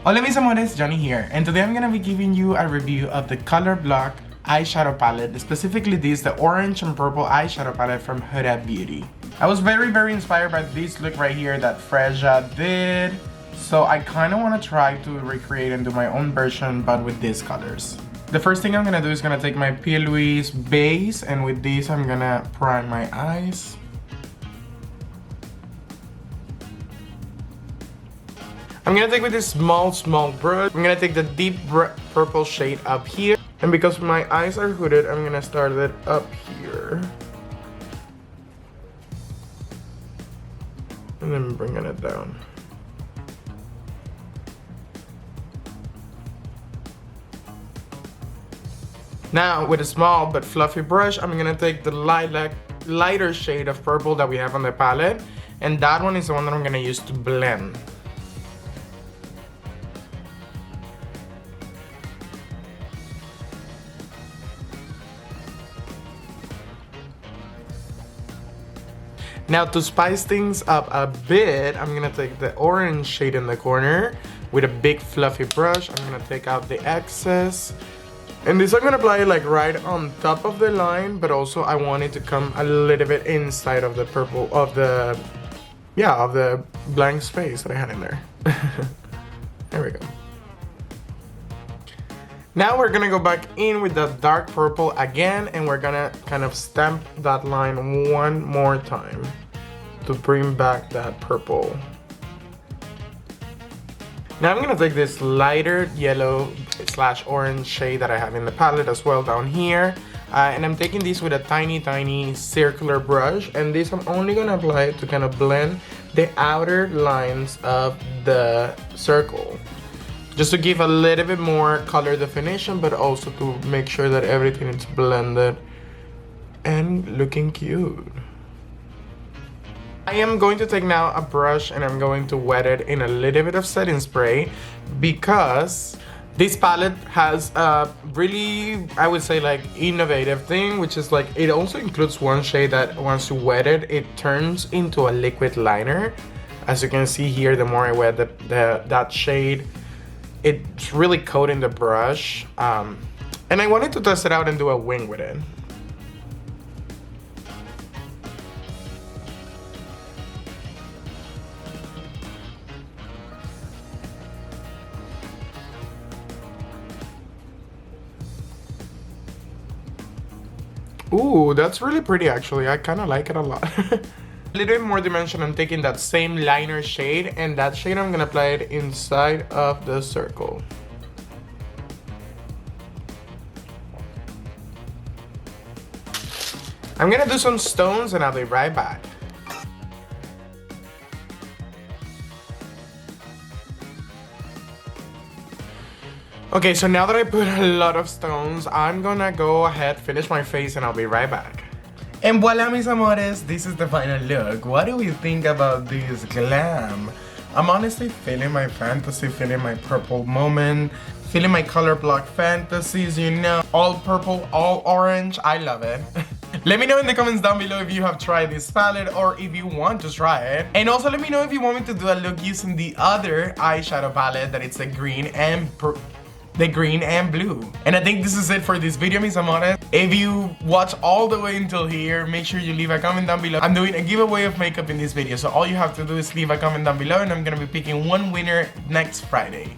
Hola mis amores, Johnny here, and today I'm gonna be giving you a review of the Color Block eyeshadow palette, specifically the orange and purple eyeshadow palette from Huda Beauty. I was very inspired by this look right here that Freja did, so I kind of want to try to recreate and do my own version, but with these colors. The first thing I'm gonna do is gonna take my Eyeshadow base, and with this I'm gonna prime my eyes. I'm gonna take with this small brush, I'm gonna take the deep purple shade up here. And because my eyes are hooded, I'm gonna start it up here. And then bringing it down. Now, with a small but fluffy brush, I'm gonna take the lighter shade of purple that we have on the palette. And that one is the one that I'm gonna use to blend. Now to spice things up a bit, I'm gonna take the orange shade in the corner with a big fluffy brush. I'm gonna take out the excess. And this I'm gonna apply it like right on top of the line, but also I want it to come a little bit inside of the purple, of the blank space that I had in there. There we go. Now we're gonna go back in with the dark purple again, and we're gonna kind of stamp that line one more time to bring back that purple. Now I'm gonna take this lighter yellow / orange shade that I have in the palette as well down here, and I'm taking this with a tiny circular brush, and this I'm only gonna apply it to kind of blend the outer lines of the circle. Just to give a little bit more color definition, but also to make sure that everything is blended and looking cute. I am going to take now a brush and I'm going to wet it in a little bit of setting spray, because this palette has a really, I would say, like innovative thing, which is like it also includes one shade that once you wet it, it turns into a liquid liner. As you can see here, the more I wet that shade, it's really coating the brush, and I wanted to test it out and do a wing with it. Ooh, that's really pretty actually. I kind of like it a lot. A little bit more dimension, I'm taking that same liner shade, and that shade I'm gonna apply it inside of the circle. I'm gonna do some stones and I'll be right back. Okay, so now that I put a lot of stones, I'm gonna go ahead, finish my face, and I'll be right back. And voila, mis amores, this is the final look. What do we think about this glam? I'm honestly feeling my fantasy, feeling my purple moment, feeling my color block fantasies, you know. All purple, all orange, I love it. Let me know in the comments down below if you have tried this palette or if you want to try it. And also let me know if you want me to do a look using the other eyeshadow palette, that it's the green and blue. And I think this is it for this video, mis amores. If you watch all the way until here, make sure you leave a comment down below. I'm doing a giveaway of makeup in this video, so all you have to do is leave a comment down below, and I'm gonna be picking one winner next Friday.